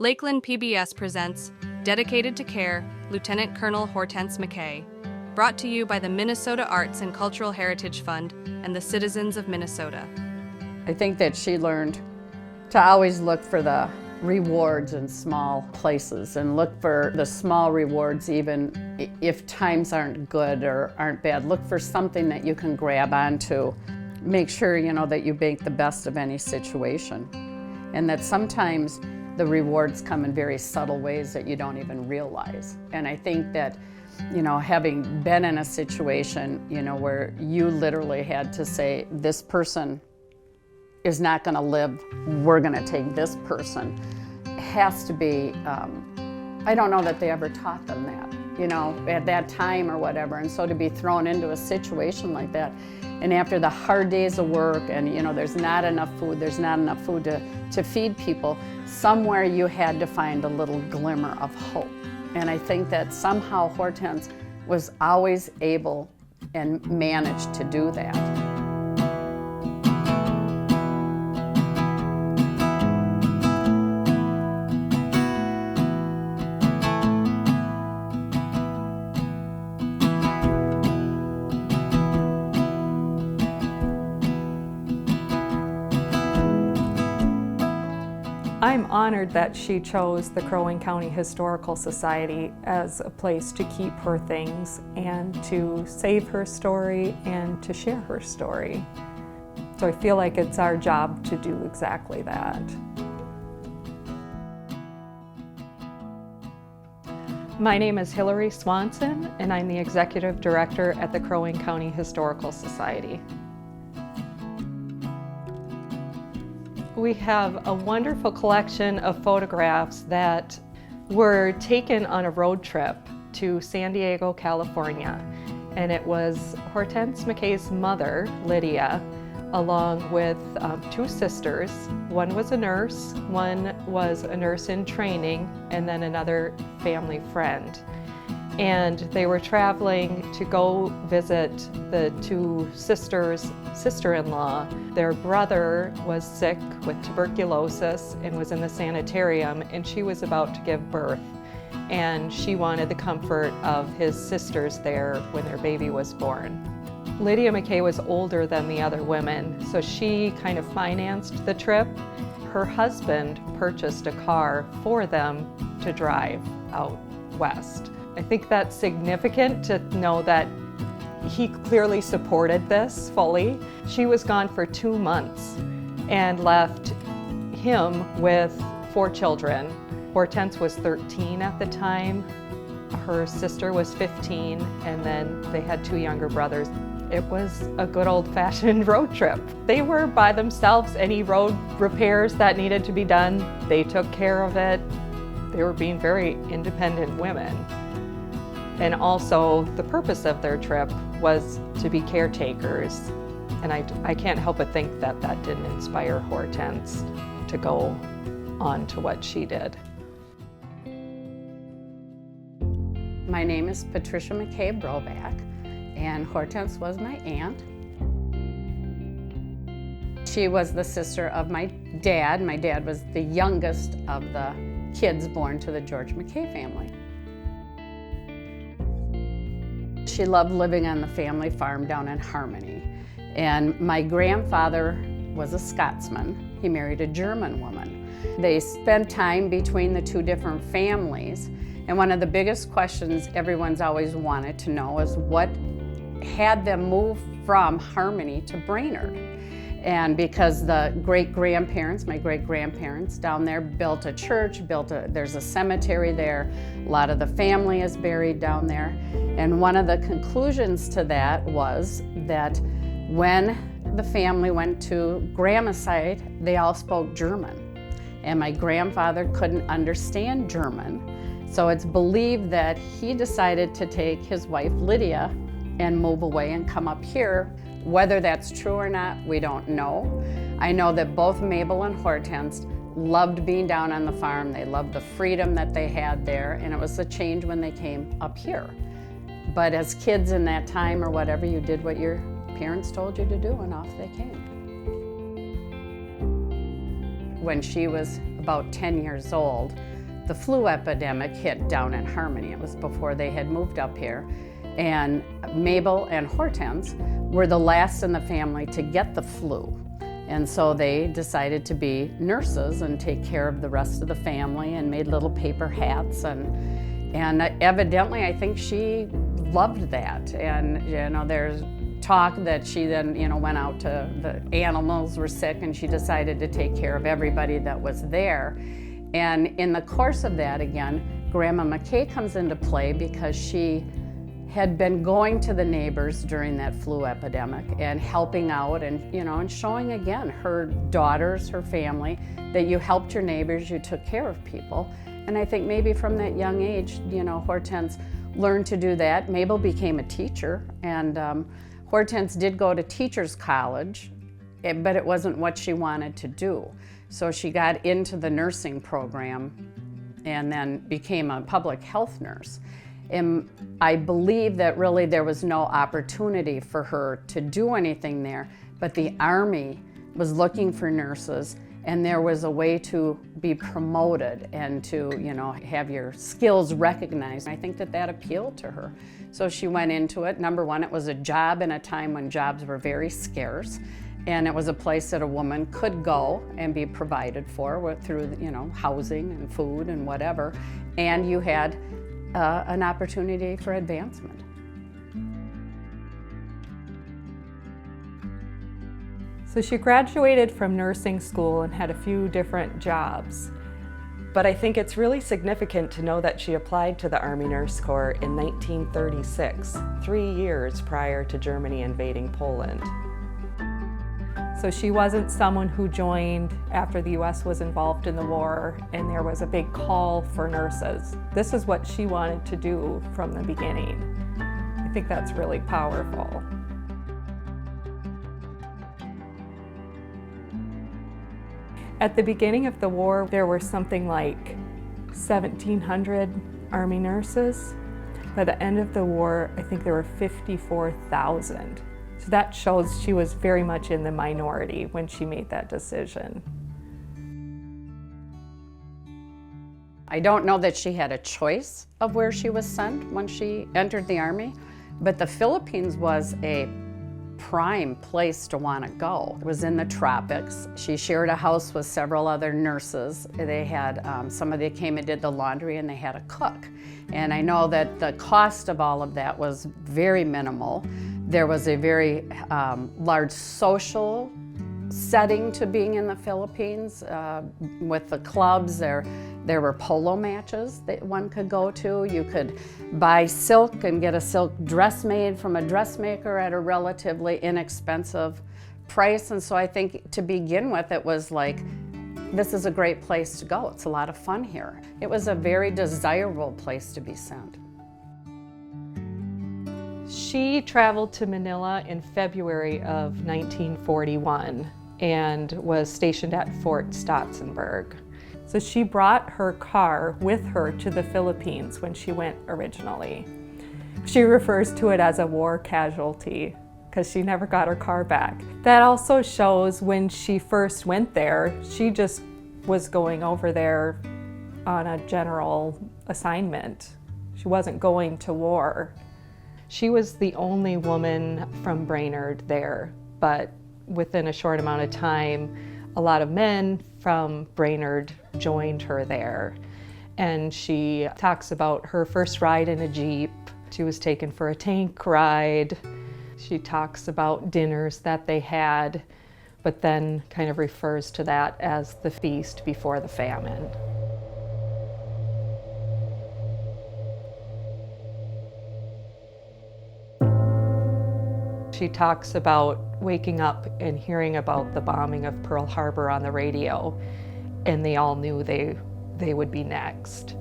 Lakeland PBS presents Dedicated to Care, Lieutenant Colonel Hortense McKay, brought to you by the Minnesota Arts and Cultural Heritage Fund and the citizens of Minnesota. I think that she learned to always look for the rewards in small places and look for the small rewards even if times aren't good or aren't bad. Look for something that you can grab onto. Make sure, that you make the best of any situation. And that sometimes the rewards come in very subtle ways that you don't even realize. And I think that, having been in a situation, where you literally had to say, this person is not going to live, we're going to take this person, has to be, I don't know that they ever taught them that, at that time or whatever. And so to be thrown into a situation like that, and after the hard days of work and, there's not enough food to feed people, somewhere you had to find a little glimmer of hope. And I think that somehow Hortense was always able and managed to do that. I'm honored that she chose the Crow Wing County Historical Society as a place to keep her things and to save her story and to share her story. So I feel like it's our job to do exactly that. My name is Hillary Swanson, and I'm the Executive Director at the Crow Wing County Historical Society. We have a wonderful collection of photographs that were taken on a road trip to San Diego, California. And it was Hortense McKay's mother, Lydia, along with two sisters. One was a nurse, one was a nurse in training, and then another family friend. And they were traveling to go visit the two sisters' sister-in-law. Their brother was sick with tuberculosis and was in the sanitarium, and she was about to give birth. And she wanted the comfort of his sisters there when their baby was born. Lydia McKay was older than the other women, so she kind of financed the trip. Her husband purchased a car for them to drive out west. I think that's significant to know that he clearly supported this fully. She was gone for 2 months and left him with 4 children. Hortense was 13 at the time, her sister was 15, and then they had 2 younger brothers. It was a good old-fashioned road trip. They were by themselves. Any road repairs that needed to be done, they took care of it. They were being very independent women. And also, the purpose of their trip was to be caretakers. And I can't help but think that that didn't inspire Hortense to go on to what she did. My name is Patricia McKay Broback, and Hortense was my aunt. She was the sister of my dad. My dad was the youngest of the kids born to the George McKay family. She loved living on the family farm down in Harmony. And my grandfather was a Scotsman. He married a German woman. They spent time between the 2 different families. And one of the biggest questions everyone's always wanted to know is what had them move from Harmony to Brainerd. And because the great-grandparents, my great-grandparents down there built a church, there's a cemetery there, a lot of the family is buried down there. And one of the conclusions to that was that when the family went to Grandma's side, they all spoke German. And my grandfather couldn't understand German. So it's believed that he decided to take his wife Lydia and move away and come up here. Whether that's true or not, we don't know. I know that both Mabel and Hortense loved being down on the farm. They loved the freedom that they had there, and it was a change when they came up here. But as kids in that time or whatever, you did what your parents told you to do, and off they came. When she was about 10 years old, the flu epidemic hit down in Harmony. It was before they had moved up here. And Mabel and Hortense were the last in the family to get the flu. And so they decided to be nurses and take care of the rest of the family and made little paper hats. And evidently, I think she loved that. And there's talk that she then went out to, the animals were sick and she decided to take care of everybody that was there. And in the course of that, again, Grandma McKay comes into play because she had been going to the neighbors during that flu epidemic and helping out and showing again her daughters, her family, that you helped your neighbors, you took care of people. And I think maybe from that young age, Hortense learned to do that. Mabel became a teacher, and Hortense did go to teachers college, but it wasn't what she wanted to do. So she got into the nursing program and then became a public health nurse. And I believe that really there was no opportunity for her to do anything there, but the Army was looking for nurses, and there was a way to be promoted and to have your skills recognized. I think that appealed to her. So she went into it. Number one, it was a job in a time when jobs were very scarce, and it was a place that a woman could go and be provided for through housing and food and whatever, and you had an opportunity for advancement. So she graduated from nursing school and had a few different jobs. But I think it's really significant to know that she applied to the Army Nurse Corps in 1936, 3 years prior to Germany invading Poland. So she wasn't someone who joined after the U.S. was involved in the war and there was a big call for nurses. This is what she wanted to do from the beginning. I think that's really powerful. At the beginning of the war, there were something like 1,700 Army nurses. By the end of the war, I think there were 54,000. So that shows she was very much in the minority when she made that decision. I don't know that she had a choice of where she was sent when she entered the Army, but the Philippines was a prime place to want to go. It was in the tropics. She shared a house with several other nurses. They had, somebody came and did the laundry, and they had a cook. And I know that the cost of all of that was very minimal. There was a very large social setting to being in the Philippines with the clubs. There were polo matches that one could go to. You could buy silk and get a silk dress made from a dressmaker at a relatively inexpensive price. And so I think to begin with, it was like, this is a great place to go. It's a lot of fun here. It was a very desirable place to be sent. She traveled to Manila in February of 1941 and was stationed at Fort Stotzenburg. So she brought her car with her to the Philippines when she went originally. She refers to it as a war casualty because she never got her car back. That also shows when she first went there, she just was going over there on a general assignment. She wasn't going to war. She was the only woman from Brainerd there, but within a short amount of time, a lot of men from Brainerd joined her there. And she talks about her first ride in a Jeep. She was taken for a tank ride. She talks about dinners that they had, but then kind of refers to that as the feast before the famine. She talks about waking up and hearing about the bombing of Pearl Harbor on the radio, and they all knew they would be next.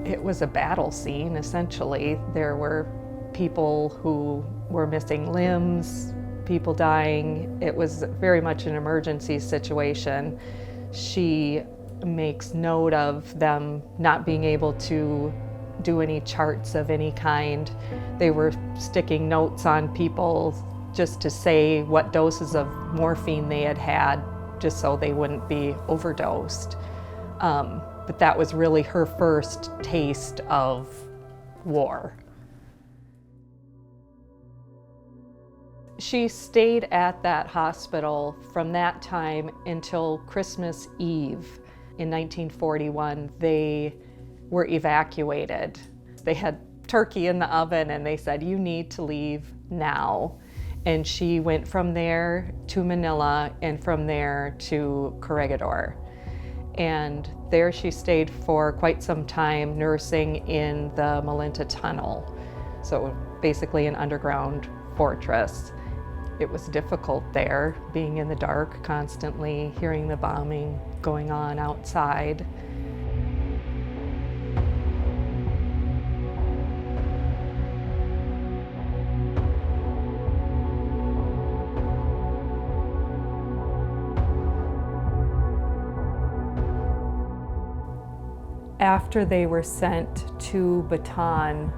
It was a battle scene, essentially. There were people who were missing limbs, people dying. It was very much an emergency situation. She makes note of them not being able to do any charts of any kind. They were sticking notes on people just to say what doses of morphine they had had, just so they wouldn't be overdosed. But that was really her first taste of war. She stayed at that hospital from that time until Christmas Eve in 1941. They were evacuated. They had turkey in the oven and they said, "You need to leave now." And she went from there to Manila and from there to Corregidor. And there she stayed for quite some time, nursing in the Malinta Tunnel. So basically an underground fortress. It was difficult there, being in the dark constantly, hearing the bombing going on outside. After they were sent to Bataan,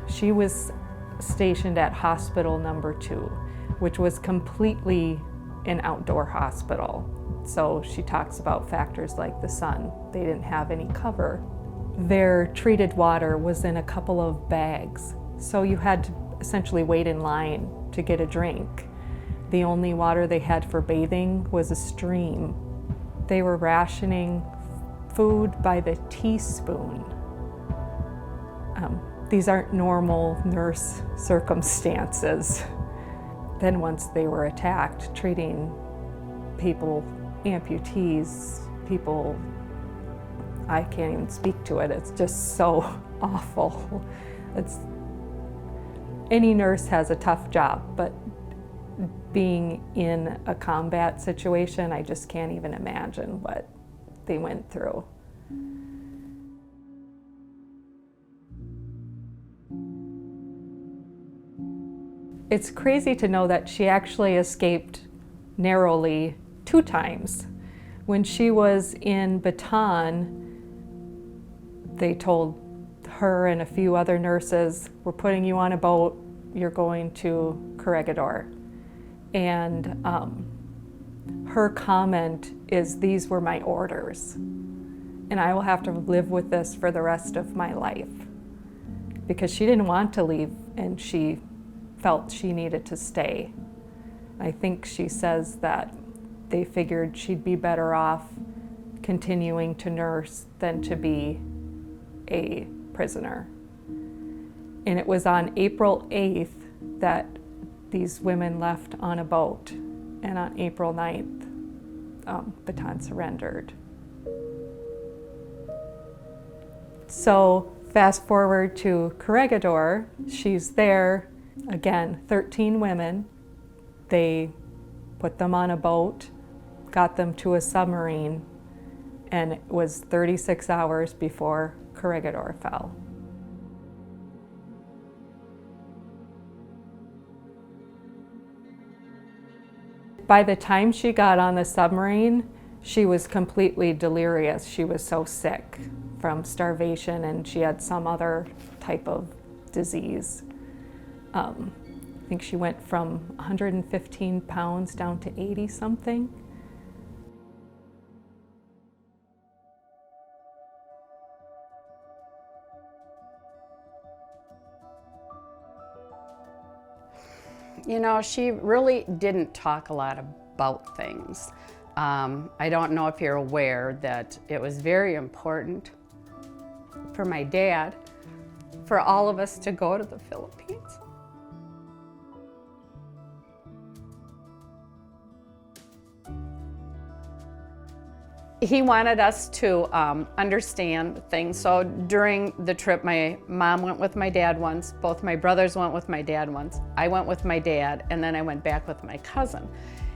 she was stationed at Hospital Number 2, which was completely an outdoor hospital. So she talks about factors like the sun. They didn't have any cover. Their treated water was in a couple of bags, so you had to essentially wait in line to get a drink. The only water they had for bathing was a stream. They were rationing food by the teaspoon. These aren't normal nurse circumstances. Then once they were attacked, treating people, amputees, people, I can't even speak to it. It's just so awful. Any nurse has a tough job, but being in a combat situation, I just can't even imagine what they went through. It's crazy to know that she actually escaped narrowly 2 times. When she was in Bataan, they told her and a few other nurses, "We're putting you on a boat, you're going to Corregidor." And her comment is, "These were my orders, and I will have to live with this for the rest of my life." Because she didn't want to leave, and she felt she needed to stay. I think she says that they figured she'd be better off continuing to nurse than to be a prisoner. And it was on April 8th that these women left on a boat, and on April 9th, Bataan surrendered. So fast forward to Corregidor, she's there. Again, 13 women. They put them on a boat, got them to a submarine, and it was 36 hours before Corregidor fell. By the time she got on the submarine, she was completely delirious. She was so sick from starvation, and she had some other type of disease. I think she went from 115 pounds down to 80 something. You know, she really didn't talk a lot about things. I don't know if you're aware that it was very important for my dad, for all of us to go to the Philippines. He wanted us to understand things. So during the trip, my mom went with my dad once, both my brothers went with my dad once, I went with my dad, and then I went back with my cousin.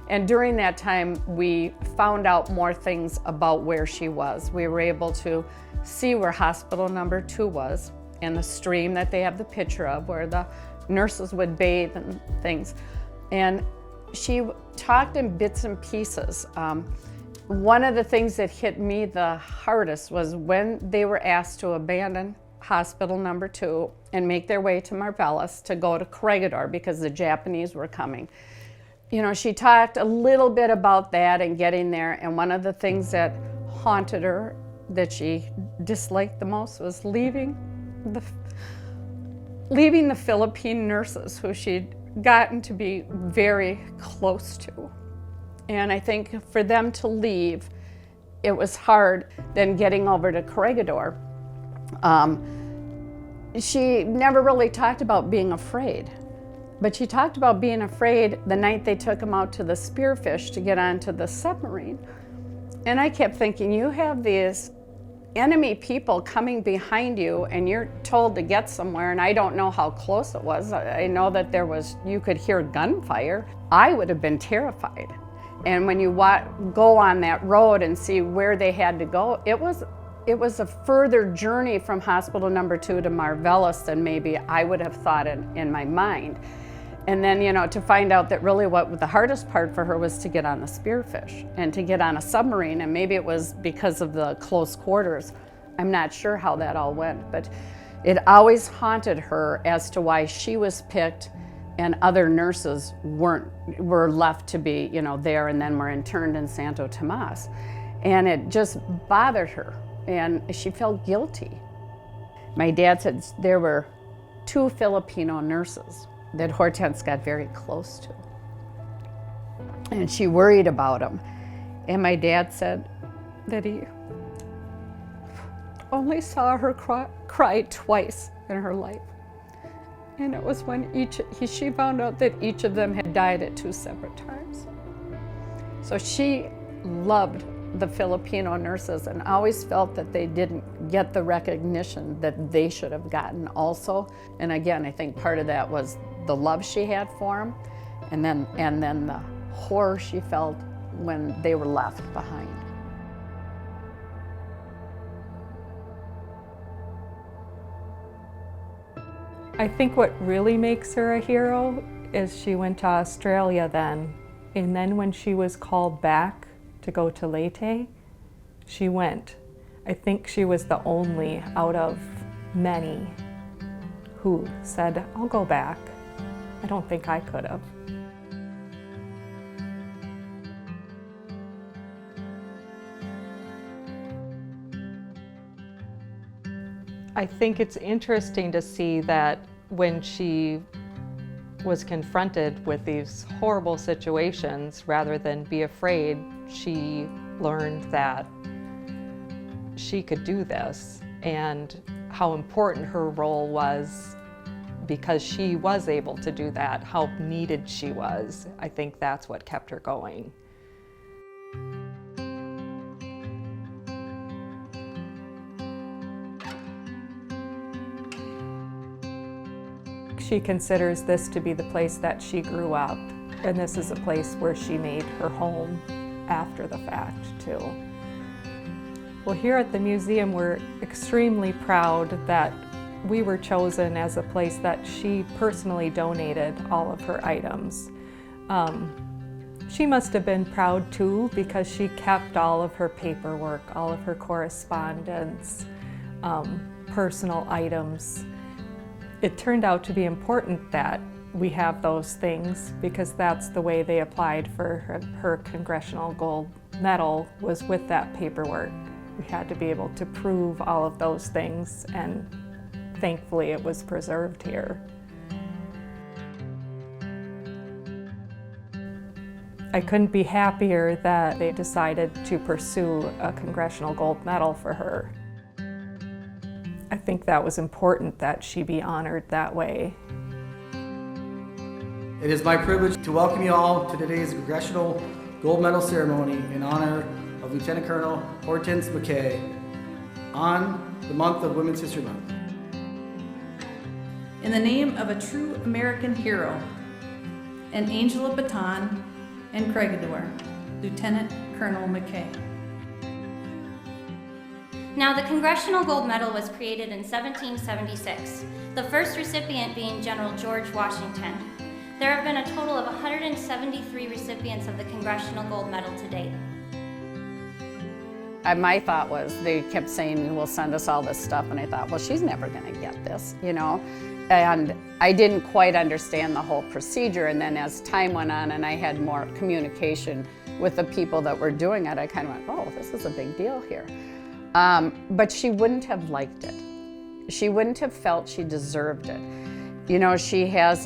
And during that time, we found out more things about where she was. We were able to see where hospital number 2 was, and the stream that they have the picture of, where the nurses would bathe and things. And she talked in bits and pieces. One of the things that hit me the hardest was when they were asked to abandon Hospital Number 2 and make their way to Marvellis to go to Corregidor because the Japanese were coming. You know, she talked a little bit about that and getting there, and one of the things that haunted her, that she disliked the most, was leaving the Philippine nurses who she'd gotten to be very close to. And I think for them to leave, it was hard. Then getting over to Corregidor, she never really talked about being afraid, but she talked about being afraid the night they took him out to the Spearfish to get onto the submarine. And I kept thinking, you have these enemy people coming behind you and you're told to get somewhere, and I don't know how close it was. I know that you could hear gunfire. I would have been terrified. And when you go on that road and see where they had to go, it was a further journey from Hospital Number 2 to Marvellis than maybe I would have thought in my mind. And then, you know, to find out that really what the hardest part for her was to get on the Spearfish and to get on a submarine, and maybe it was because of the close quarters. I'm not sure how that all went, but it always haunted her as to why she was picked and other nurses were left to be, you know, there and then were interned in Santo Tomas. And it just bothered her, and she felt guilty. My dad said there were 2 Filipino nurses that Hortense got very close to, and she worried about them. And my dad said that he only saw her cry twice in her life. And it was when she found out that each of them had died at 2 separate times. So she loved the Filipino nurses and always felt that they didn't get the recognition that they should have gotten also. And again, I think part of that was the love she had for them, and then the horror she felt when they were left behind. I think what really makes her a hero is she went to Australia then, and then when she was called back to go to Leyte, she went. I think she was the only out of many who said, I'll go back. I don't think I could have. I think it's interesting to see that when she was confronted with these horrible situations, rather than be afraid, she learned that she could do this and how important her role was because she was able to do that, how needed she was. I think that's what kept her going. She considers this to be the place that she grew up, and this is a place where she made her home after the fact, too. Well, here at the museum, we're extremely proud that we were chosen as a place that she personally donated all of her items. She must have been proud, too, because she kept all of her paperwork, all of her correspondence, personal items. It turned out to be important that we have those things because that's the way they applied for her Congressional Gold Medal, was with that paperwork. We had to be able to prove all of those things, and thankfully it was preserved here. I couldn't be happier that they decided to pursue a Congressional Gold Medal for her. I think that was important that she be honored that way. It is my privilege to welcome you all to today's Congressional Gold Medal ceremony in honor of Lieutenant Colonel Hortense McKay on the month of Women's History Month. In the name of a true American hero, an angel of Baton and Corregidor, Lieutenant Colonel McKay. Now, the Congressional Gold Medal was created in 1776, the first recipient being General George Washington. There have been a total of 173 recipients of the Congressional Gold Medal to date. My thought was, they kept saying, we'll send us all this stuff, and I thought, well, she's never gonna get this, you know? And I didn't quite understand the whole procedure, and then as time went on and I had more communication with the people that were doing it, I kind of went, oh, this is a big deal here. But she wouldn't have liked it. She wouldn't have felt she deserved it. You know, she has,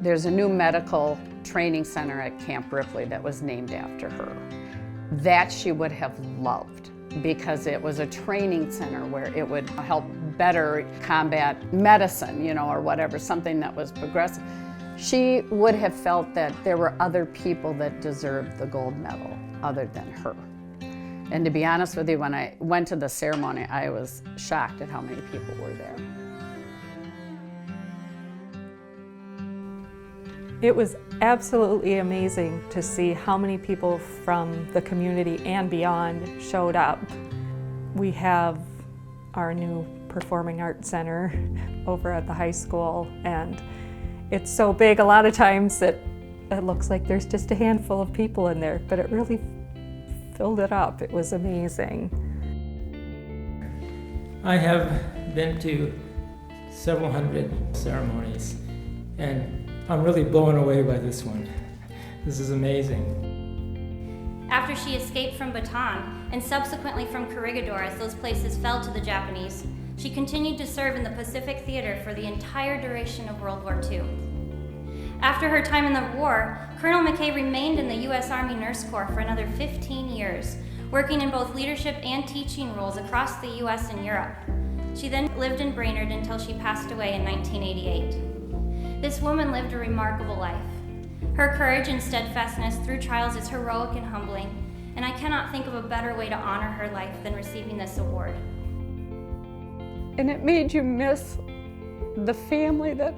there's a new medical training center at Camp Ripley that was named after her. That she would have loved, because it was a training center where it would help better combat medicine, you know, or whatever, something that was progressive. She would have felt that there were other people that deserved the gold medal other than her. And to be honest with you, when I went to the ceremony, I was shocked at how many people were there. It was absolutely amazing to see how many people from the community and beyond showed up. We have our new Performing Arts Center over at the high school, and it's so big a lot of times that it looks like there's just a handful of people in there, but it really filled it up. It was amazing. I have been to several hundred ceremonies, and I'm really blown away by this one. This is amazing. After she escaped from Bataan and subsequently from Corregidor as those places fell to the Japanese, she continued to serve in the Pacific Theater for the entire duration of World War II. After her time in the war, Colonel McKay remained in the U.S. Army Nurse Corps for another 15 years, working in both leadership and teaching roles across the U.S. and Europe. She then lived in Brainerd until she passed away in 1988. This woman lived a remarkable life. Her courage and steadfastness through trials is heroic and humbling, and I cannot think of a better way to honor her life than receiving this award. And it made you miss the family that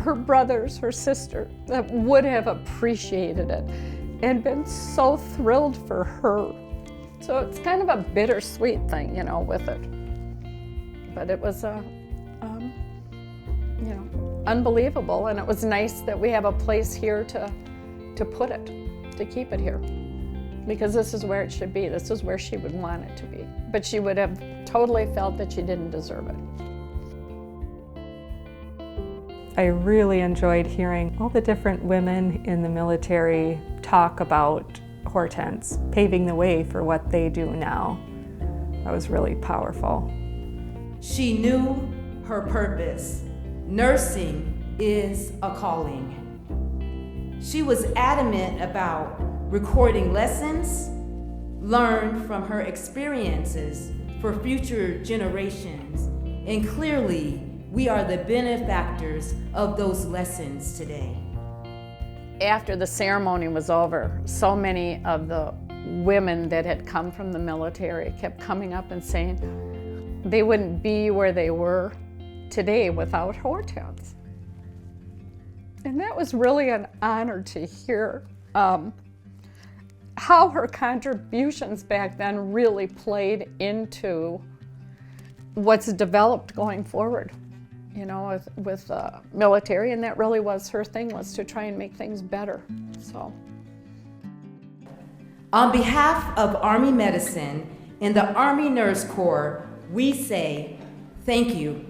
her brothers, her sister, that would have appreciated it and been so thrilled for her. So it's kind of a bittersweet thing, you know, with it. But it was you know, unbelievable, and it was nice that we have a place here to put it, to keep it here, because this is where it should be. This is where she would want it to be. But she would have totally felt that she didn't deserve it. I really enjoyed hearing all the different women in the military talk about Hortense, paving the way for what they do now. That was really powerful. She knew her purpose. Nursing is a calling. She was adamant about recording lessons learned from her experiences for future generations, and clearly, we are the benefactors of those lessons today. After the ceremony was over, so many of the women that had come from the military kept coming up and saying they wouldn't be where they were today without Hortense. And that was really an honor to hear how her contributions back then really played into what's developed going forward, you know, with military, and that really was her thing, was to try and make things better. So, on behalf of Army Medicine and the Army Nurse Corps, we say thank you.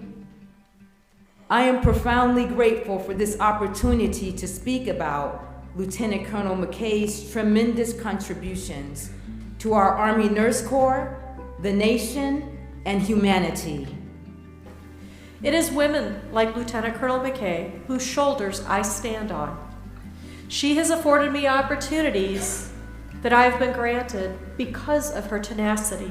I am profoundly grateful for this opportunity to speak about Lieutenant Colonel McKay's tremendous contributions to our Army Nurse Corps, the nation, and humanity. It is women like Lieutenant Colonel McKay whose shoulders I stand on. She has afforded me opportunities that I have been granted because of her tenacity.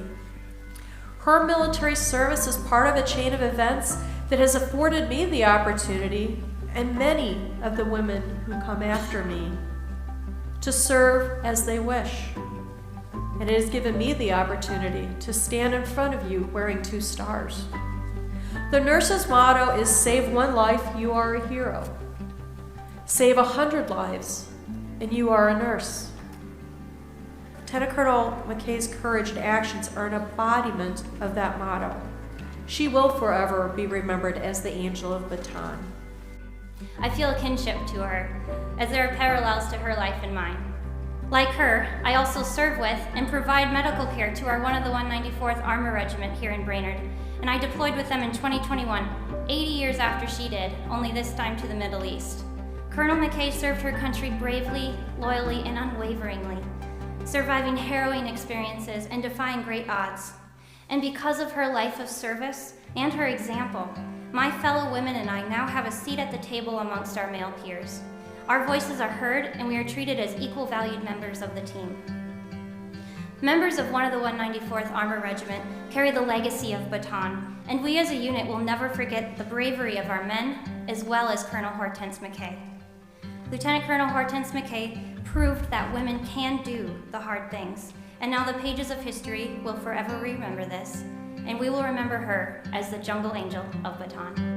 Her military service is part of a chain of events that has afforded me the opportunity, and many of the women who come after me, to serve as they wish. And it has given me the opportunity to stand in front of you wearing 2 stars. The nurse's motto is save 1 life, you are a hero. Save 100 lives, and you are a nurse. Lieutenant Colonel McKay's courage and actions are an embodiment of that motto. She will forever be remembered as the Angel of Bataan. I feel a kinship to her, as there are parallels to her life and mine. Like her, I also serve with and provide medical care to our 1 of the 194th Armor Regiment here in Brainerd, and I deployed with them in 2021, 80 years after she did, only this time to the Middle East. Colonel McKay served her country bravely, loyally, and unwaveringly, surviving harrowing experiences and defying great odds. And because of her life of service and her example, my fellow women and I now have a seat at the table amongst our male peers. Our voices are heard, and we are treated as equal valued members of the team. Members of 1 of the 194th Armor Regiment carry the legacy of Baton, and we as a unit will never forget the bravery of our men, as well as Colonel Hortense McKay. Lieutenant Colonel Hortense McKay proved that women can do the hard things, and now the pages of history will forever remember this, and we will remember her as the Jungle Angel of Baton.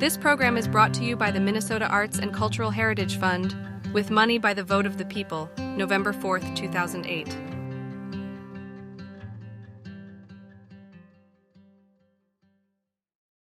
This program is brought to you by the Minnesota Arts and Cultural Heritage Fund with money by the vote of the people, November 4th, 2008.